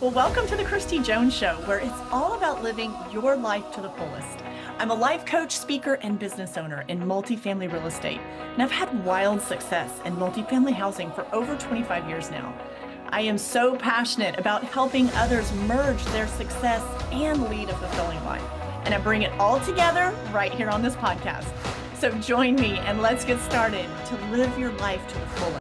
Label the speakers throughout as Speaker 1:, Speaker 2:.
Speaker 1: Well, welcome to the Christy Jones Show, where it's all about living your life to the fullest. I'm a life coach, speaker, and business owner in multifamily real estate, and I've had wild success in multifamily housing for over 25 years now. I am so passionate about helping others merge their success and lead a fulfilling life, and I bring it all together right here on this podcast. So join me and let's get started to live your life to the fullest.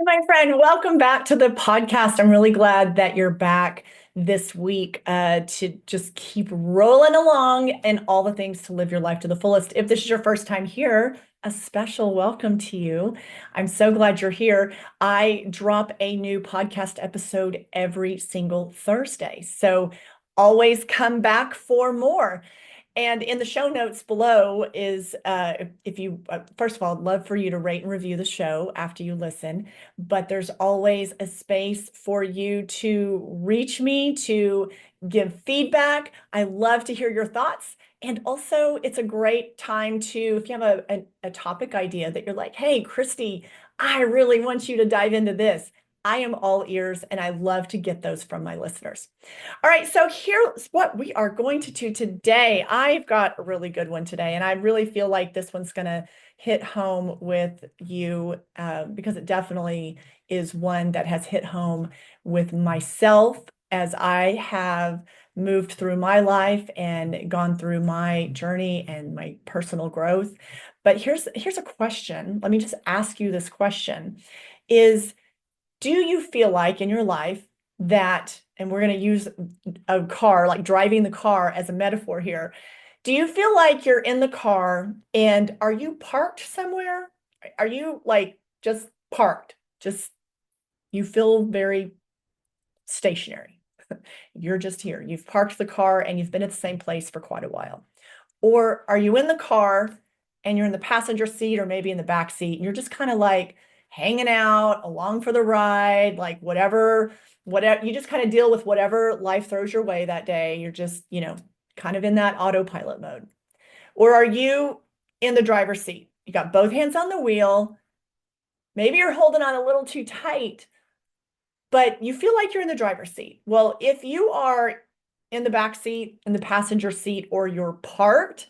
Speaker 1: My friend, welcome back to the podcast. I'm really glad that you're back this week to just keep rolling along and all the things to live your life to the fullest. If this is your first time here, a special welcome to you. I'm so glad you're here. I drop a new podcast episode every single Thursday. So always come back for more. And in the show notes below is, if you, first of all, I'd love for you to rate and review the show after you listen, but there's always a space for you to reach me, to give feedback. I love to hear your thoughts. And also it's a great time to, if you have a topic idea that you're like, hey, Christy, I really want you to dive into this. I am all ears and I love to get those from my listeners. All right, so here's what we are going to do today. I've got a really good one today, and I really feel like this one's going to hit home with you because it definitely is one that has hit home with myself as I have moved through my life and gone through my journey and my personal growth. But here's a question. Let me just ask you this question is, do you feel like in your life that, and we're going to use a car, like driving the car as a metaphor here. Do you feel like you're in the car and are you parked somewhere? Are you like just parked? Just, you feel very stationary. You're just here. You've parked the car and you've been at the same place for quite a while. Or are you in the car and you're in the passenger seat or maybe in the back seat and you're just kind of like hanging out along for the ride, like whatever, you just kind of deal with whatever life throws your way that day. You're just, kind of in that autopilot mode. Or are you in the driver's seat? You got both hands on the wheel. Maybe you're holding on a little too tight, but you feel like you're in the driver's seat. Well, if you are in the back seat, in the passenger seat, or you're parked,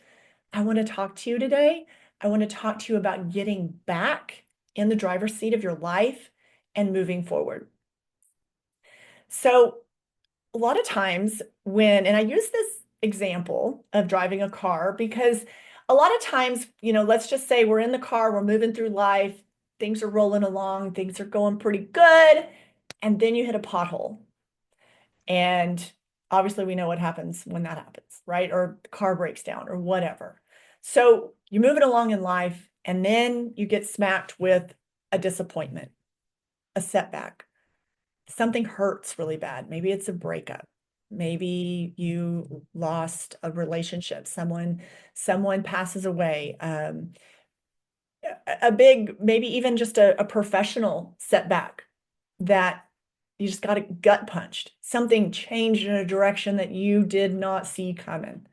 Speaker 1: I want to talk to you today. I want to talk to you about getting back in the driver's seat of your life and moving forward. So a lot of times and I use this example of driving a car because a lot of times, let's just say we're in the car, we're moving through life, things are rolling along, things are going pretty good, and then you hit a pothole. And obviously we know what happens when that happens, right? Or the car breaks down or whatever. So you move it along in life and then you get smacked with a disappointment, a setback. Something hurts really bad. Maybe it's a breakup. Maybe you lost a relationship. Someone passes away. A big, maybe even just a professional setback that you just got a gut punched. Something changed in a direction that you did not see coming.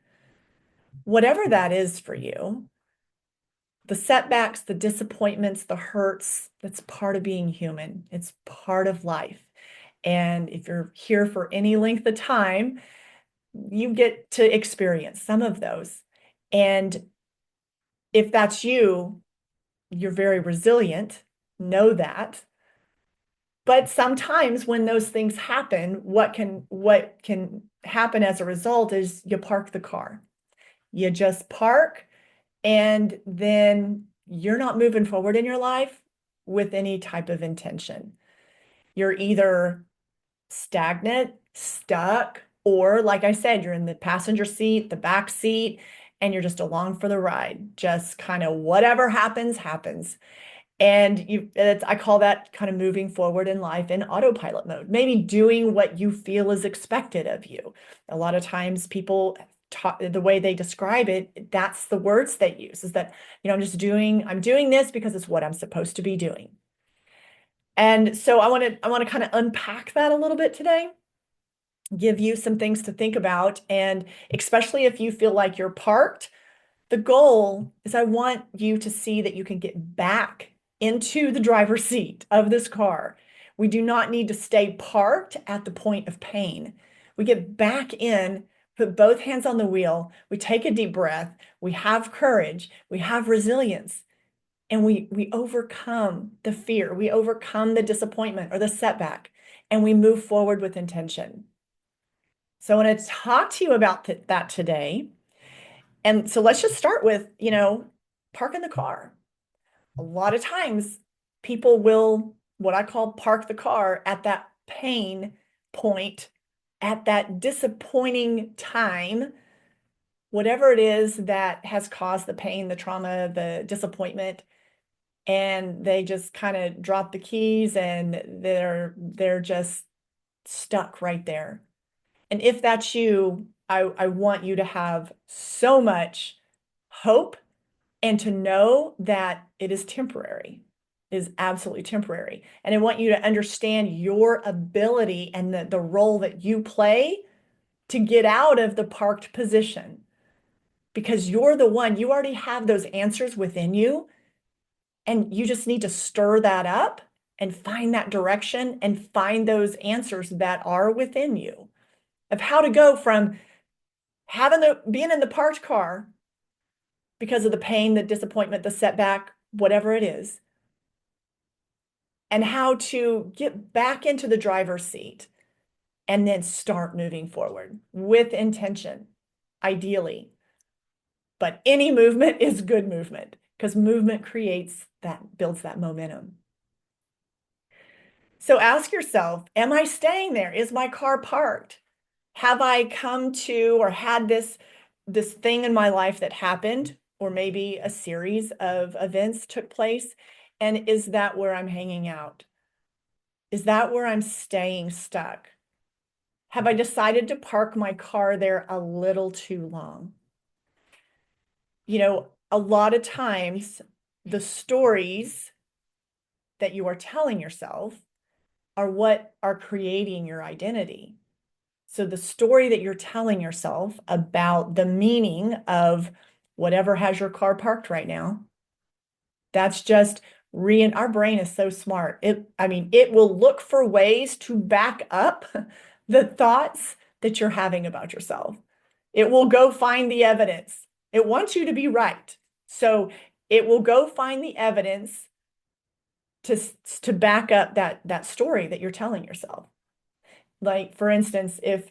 Speaker 1: Whatever that is for you, the setbacks, the disappointments, the hurts, that's part of being human. It's part of life. And if you're here for any length of time, you get to experience some of those. And if that's you, you're very resilient, know that. But sometimes when those things happen, what can happen as a result is you park the car. You just park and then you're not moving forward in your life with any type of intention. You're either stagnant, stuck, or like I said, you're in the passenger seat, the back seat, and you're just along for the ride. Just kind of whatever happens, happens. And I call that kind of moving forward in life in autopilot mode, maybe doing what you feel is expected of you. A lot of times people talk, the way they describe it, that's the words they use is that, I'm doing this because it's what I'm supposed to be doing. And so I want to kind of unpack that a little bit today, give you some things to think about. And especially if you feel like you're parked, the goal is I want you to see that you can get back into the driver's seat of this car We do not need to stay parked at the point of pain. We get back in, put both hands on the wheel, we take a deep breath, we have courage, we have resilience, and we overcome the fear, we overcome the disappointment or the setback, and we move forward with intention. So I want to talk to you about that today. And so let's just start with, parking the car. A lot of times people will, what I call, park the car at that pain point, at that disappointing time, whatever it is that has caused the pain, the trauma, the disappointment, and they just kind of drop the keys and they're just stuck right there. And if that's you, I want you to have so much hope and to know that it is temporary. It is absolutely temporary. And I want you to understand your ability and the role that you play to get out of the parked position, because you're the one, you already have those answers within you. And you just need to stir that up and find that direction and find those answers that are within you of how to go from being in the parked car because of the pain, the disappointment, the setback, whatever it is, and how to get back into the driver's seat and then start moving forward with intention, ideally. But any movement is good movement because movement builds that momentum. So ask yourself, am I staying there? Is my car parked? Have I come to or had this thing in my life that happened, or maybe a series of events took place? And is that where I'm hanging out? Is that where I'm staying stuck? Have I decided to park my car there a little too long? A lot of times the stories that you are telling yourself are what are creating your identity. So the story that you're telling yourself about the meaning of whatever has your car parked right now, that's just our brain is so smart. It will look for ways to back up the thoughts that you're having about yourself. It will go find the evidence. It wants you to be right. So it will go find the evidence to back up that story that you're telling yourself. Like, for instance, if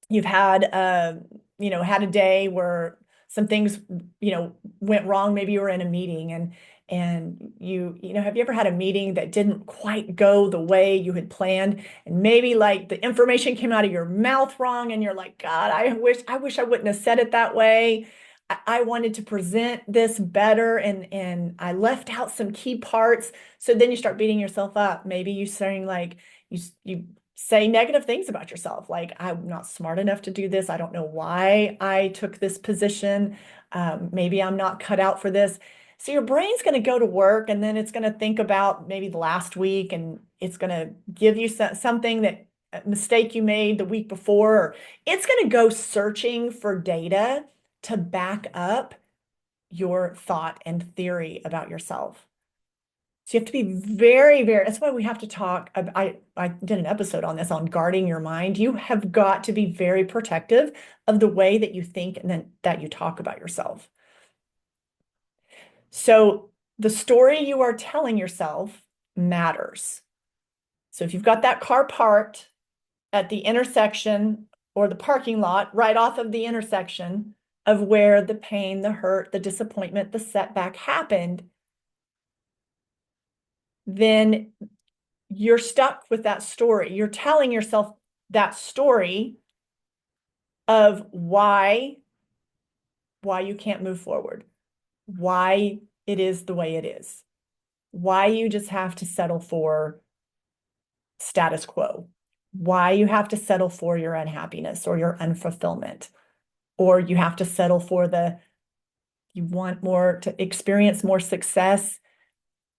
Speaker 1: you've had had a day where some things went wrong, maybe you were in a meeting and have you ever had a meeting that didn't quite go the way you had planned, and maybe like the information came out of your mouth wrong and you're like, God, I wish I wouldn't have said it that way. I wanted to present this better and I left out some key parts. So then you start beating yourself up. Maybe you saying like you say negative things about yourself, like, I'm not smart enough to do this. I don't know why I took this position. Maybe I'm not cut out for this. So your brain's going to go to work and then it's going to think about maybe the last week and it's going to give you something a mistake you made the week before. Or it's going to go searching for data to back up your thought and theory about yourself. So you have to be very, very, that's why we have to talk. I did an episode on this, on guarding your mind. You have got to be very protective of the way that you think and then that you talk about yourself. So the story you are telling yourself matters. So if you've got that car parked at the intersection or the parking lot right off of the intersection of where the pain, the hurt, the disappointment, the setback happened, then you're stuck with that story. You're telling yourself that story of why you can't move forward, why it is the way it is, why you just have to settle for status quo, why you have to settle for your unhappiness or your unfulfillment, or you have to settle for you want to experience more success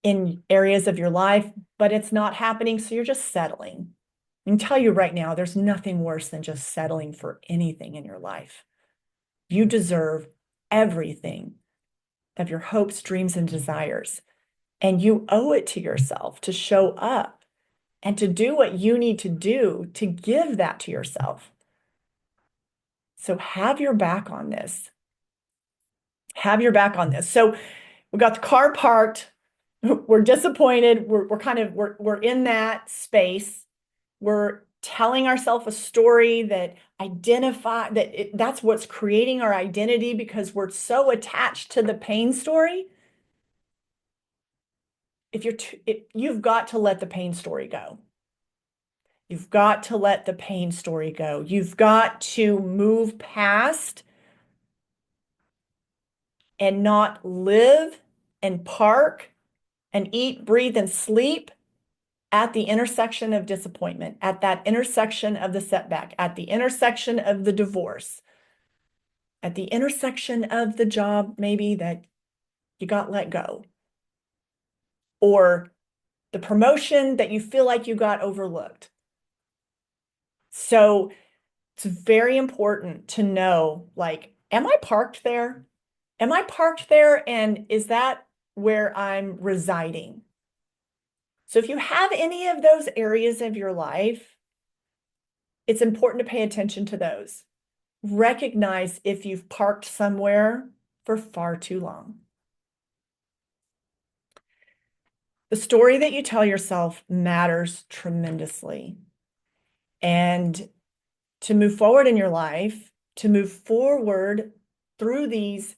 Speaker 1: in areas of your life, but it's not happening. So you're just settling. I can tell you right now, there's nothing worse than just settling for anything in your life. You deserve everything of your hopes, dreams, and desires. And you owe it to yourself to show up and to do what you need to do to give that to yourself. So have your back on this. Have your back on this. So we got the car parked. We're disappointed. We're in that space. We're telling ourselves a story that that's what's creating our identity because we're so attached to the pain story. You've got to let the pain story go. You've got to let the pain story go. You've got to move past and not live and park and eat, breathe, and sleep at the intersection of disappointment, at that intersection of the setback, at the intersection of the divorce, at the intersection of the job maybe that you got let go, or the promotion that you feel like you got overlooked. So it's very important to know, like, am I parked there? Am I parked there? And is that where I'm residing? So if you have any of those areas of your life, it's important to pay attention to those. Recognize if you've parked somewhere for far too long. The story that you tell yourself matters tremendously. And to move forward in your life, to move forward through these,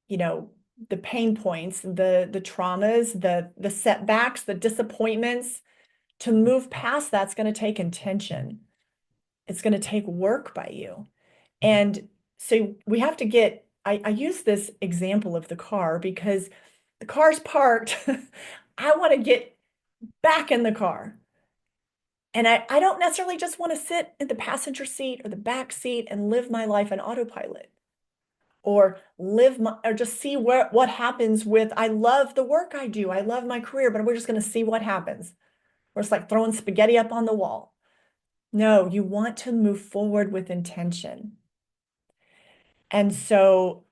Speaker 1: the pain points, the traumas, the setbacks, the disappointments, to move past that's going to take intention. It's going to take work by you. And so we have to I use this example of the car because the car's parked. I want to get back in the car. And I don't necessarily just want to sit in the passenger seat or the back seat and live my life on autopilot or just see what happens I love the work I do. I love my career, but we're just going to see what happens. Or it's like throwing spaghetti up on the wall. No, you want to move forward with intention. And so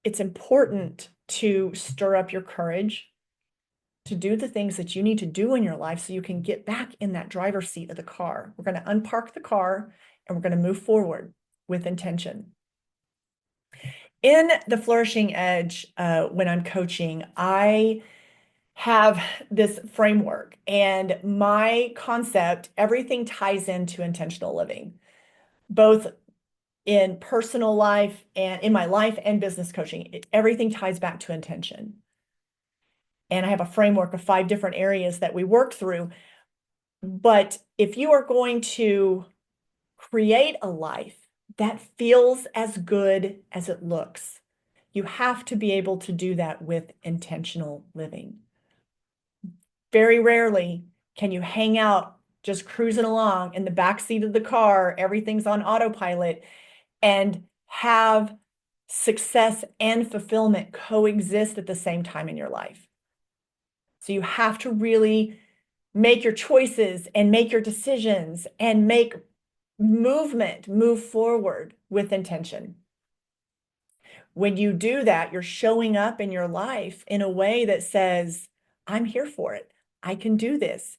Speaker 1: it's important to stir up your courage to do the things that you need to do in your life so you can get back in that driver's seat of the car. We're going to unpark the car and we're going to move forward with intention. In the Flourishing Edge, when I'm coaching, I have this framework, and my concept, everything ties into intentional living, both in personal life and in my life and business coaching. Everything ties back to intention. And I have a framework of 5 different areas that we work through. But if you are going to create a life that feels as good as it looks, you have to be able to do that with intentional living. Very rarely can you hang out just cruising along in the back seat of the car, everything's on autopilot, and have success and fulfillment coexist at the same time in your life. So you have to really make your choices and make your decisions and make move forward with intention. When you do that, you're showing up in your life in a way that says, I'm here for it. I can do this.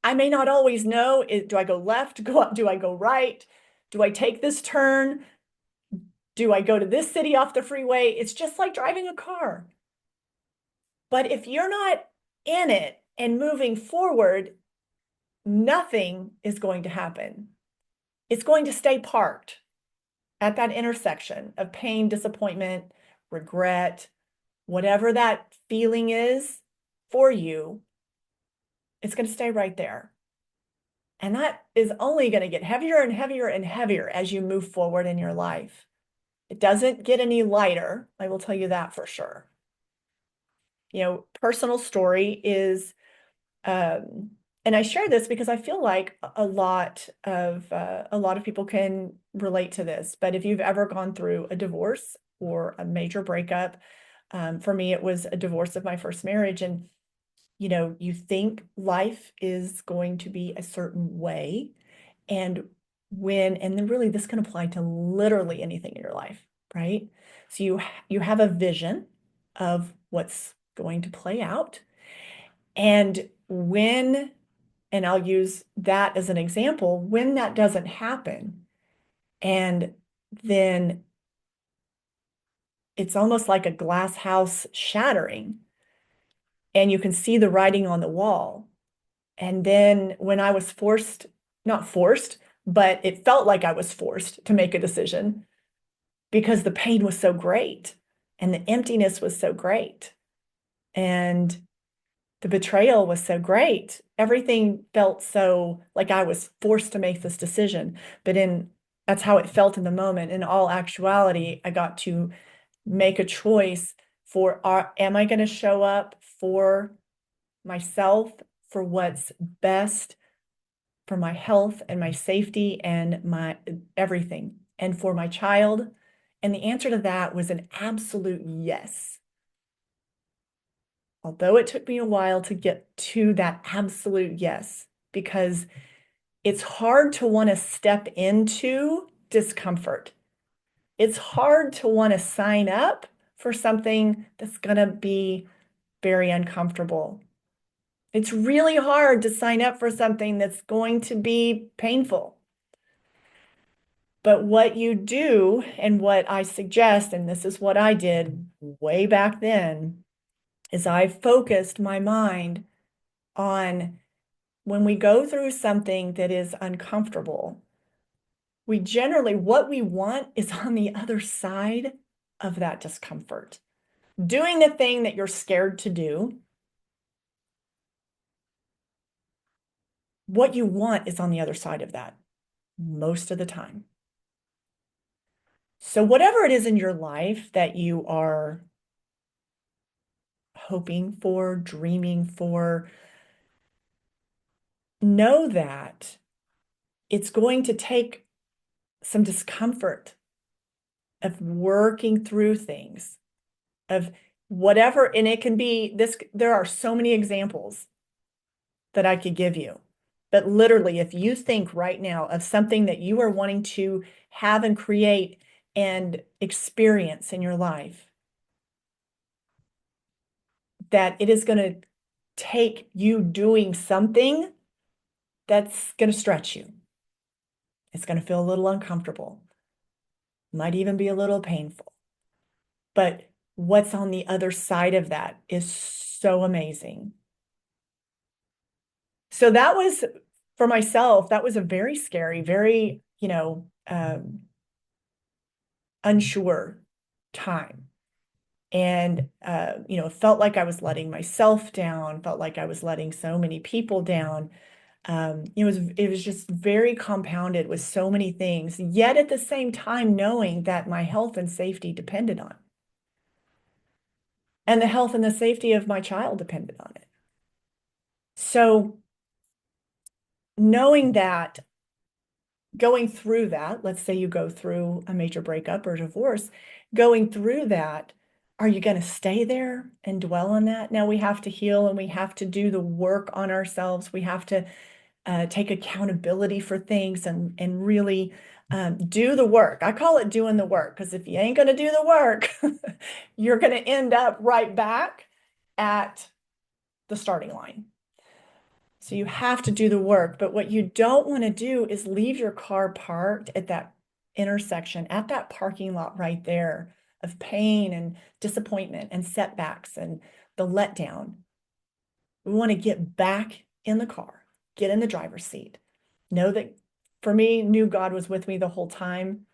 Speaker 1: I may not always know, do I go left? Do I go right? Do I take this turn? Do I go to this city off the freeway? It's just like driving a car. But if you're not in it and moving forward, nothing is going to happen. It's going to stay parked at that intersection of pain, disappointment, regret, whatever that feeling is for you, it's going to stay right there. And that is only going to get heavier and heavier and heavier as you move forward in your life. It doesn't get any lighter, I will tell you that for sure. Personal story is, and I share this because I feel like a lot of people can relate to this. But if you've ever gone through a divorce or a major breakup, for me, it was a divorce of my first marriage. And, you think life is going to be a certain way. And then really this can apply to literally anything in your life, right? So you have a vision of what's going to play out. And when And I'll use that as an example. When that doesn't happen, and then it's almost like a glass house shattering, and you can see the writing on the wall. And then when I was forced, not forced, but it felt like I was forced to make a decision because the pain was so great and the emptiness was so great and the betrayal was so great. Everything felt so like I was forced to make this decision. But that's how it felt in the moment. In all actuality, I got to make a choice for am I going to show up for myself, for what's best for my health and my safety and my everything, and for my child? And the answer to that was an absolute yes. Although it took me a while to get to that absolute yes, because it's hard to want to step into discomfort. It's hard to want to sign up for something that's going to be very uncomfortable. It's really hard to sign up for something that's going to be painful. But what you do, and what I suggest, and this is what I did way back then, is I focused my mind on when we go through something that is uncomfortable, we generally, what we want is on the other side of that discomfort. Doing the thing that you're scared to do, what you want is on the other side of that most of the time. So whatever it is in your life that you are hoping for, dreaming for, know that it's going to take some discomfort of working through things, of whatever. And it can be this, there are so many examples that I could give you. But literally, if you think right now of something that you are wanting to have and create and experience in your life, that it is going to take you doing something that's going to stretch you. It's going to feel a little uncomfortable, might even be a little painful. But what's on the other side of that is so amazing. So that was, for myself, that was a very scary, very, unsure time. And, felt like I was letting myself down, felt like I was letting so many people down. It was just very compounded with so many things, yet at the same time, knowing that my health and safety depended on it. And the health and the safety of my child depended on it. So knowing that, going through that, let's say you go through a major breakup or divorce, going through that, are you going to stay there and dwell on that? Now we have to heal and we have to do the work on ourselves. We have to take accountability for things and really do the work. I call it doing the work, because if you ain't going to do the work, you're going to end up right back at the starting line. So you have to do the work. But what you don't want to do is leave your car parked at that intersection, at that parking lot right there of pain and disappointment and setbacks and the letdown. We want to get back in the car, get in the driver's seat. Know that, for me, knew God was with me the whole time.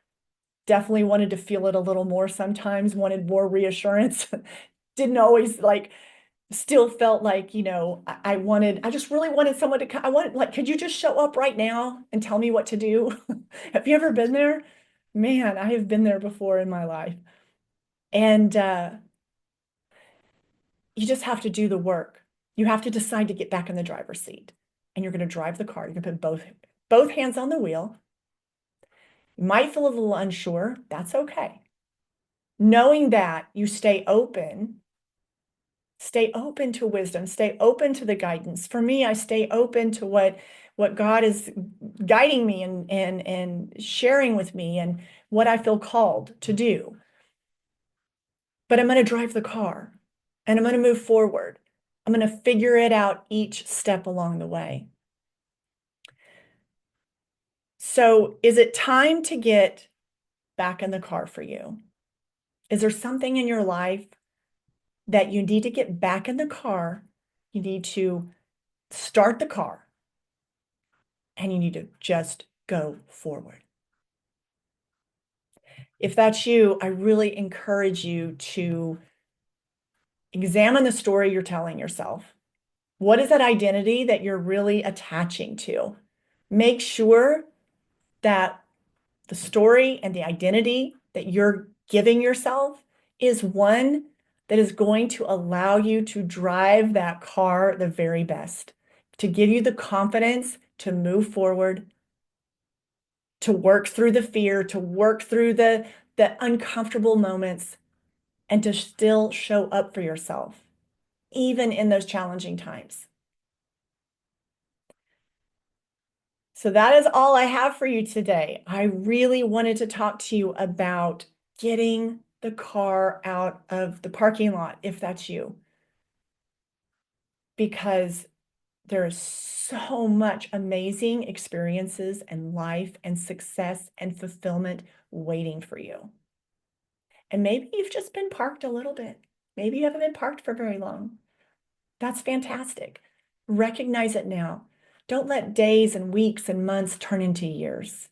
Speaker 1: Definitely wanted to feel it a little more sometimes, wanted more reassurance. Didn't always still felt like, I just really wanted someone to come. I wanted, like, could you just show up right now and tell me what to do? Have you ever been there? Man, I have been there before in my life. And you just have to do the work. You have to decide to get back in the driver's seat, and you're going to drive the car. You're going to put both hands on the wheel. You might feel a little unsure. That's okay. Knowing that, you stay open to wisdom, stay open to the guidance. For me, I stay open to what God is guiding me and sharing with me and what I feel called to do. But I'm going to drive the car and I'm going to move forward. I'm going to figure it out each step along the way. So is it time to get back in the car for you? Is there something in your life that you need to get back in the car? You need to start the car and you need to just go forward. If that's you, I really encourage you to examine the story you're telling yourself. What is that identity that you're really attaching to? Make sure that the story and the identity that you're giving yourself is one that is going to allow you to drive that car the very best, to give you the confidence to move forward, to work through the fear, to work through the uncomfortable moments, and to still show up for yourself, even in those challenging times. So that is all I have for you today. I really wanted to talk to you about getting the car out of the parking lot, if that's you, because there is so much amazing experiences and life and success and fulfillment waiting for you. And maybe you've just been parked a little bit. Maybe you haven't been parked for very long. That's fantastic. Recognize it now. Don't let days and weeks and months turn into years.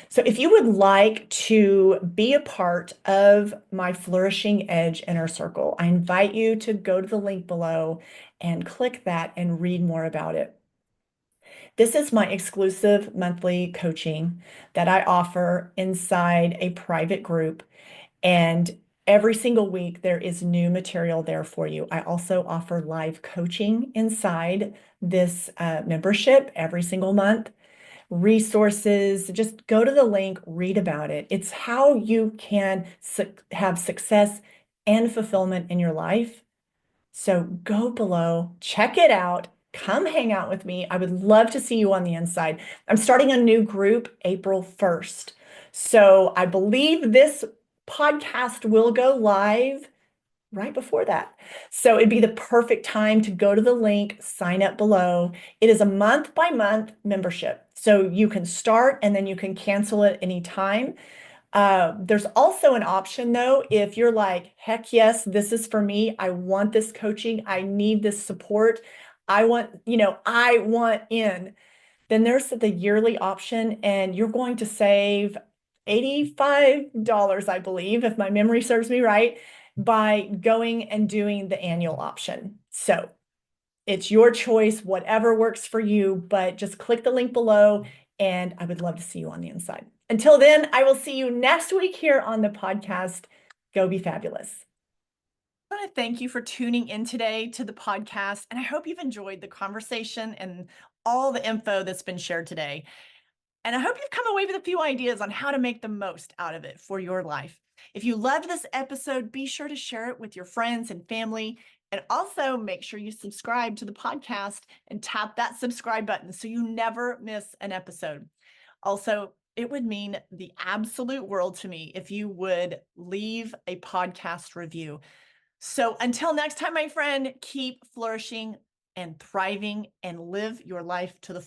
Speaker 1: So if you would like to be a part of my Flourishing Edge Inner Circle, I invite you to go to the link below and click that and read more about it. This is my exclusive monthly coaching that I offer inside a private group. And every single week, there is new material there for you. I also offer live coaching inside this membership every single month. Resources, just go to the link, read about it. It's how you can have success and fulfillment in your life. So go below, check it out, come hang out with me. I would love to see you on the inside. I'm starting a new group April 1st. So I believe this podcast will go live right before that. So it'd be the perfect time to go to the link, sign up below. It is a month by month membership. So you can start and then you can cancel it anytime. There's also an option though, if you're like, heck yes, this is for me. I want this coaching. I need this support. I want in. Then there's the yearly option and you're going to save $85, I believe, if my memory serves me right, by going and doing the annual option. So it's your choice, whatever works for you, but just click the link below and I would love to see you on the inside. Until then, I will see you next week here on the podcast. Go be fabulous. I want to thank you for tuning in today to the podcast, and I hope you've enjoyed the conversation and all the info that's been shared today. And I hope you've come away with a few ideas on how to make the most out of it for your life. If you loved this episode, be sure to share it with your friends and family. And also make sure you subscribe to the podcast and tap that subscribe button so you never miss an episode. Also, it would mean the absolute world to me if you would leave a podcast review. So until next time, my friend, keep flourishing and thriving and live your life to the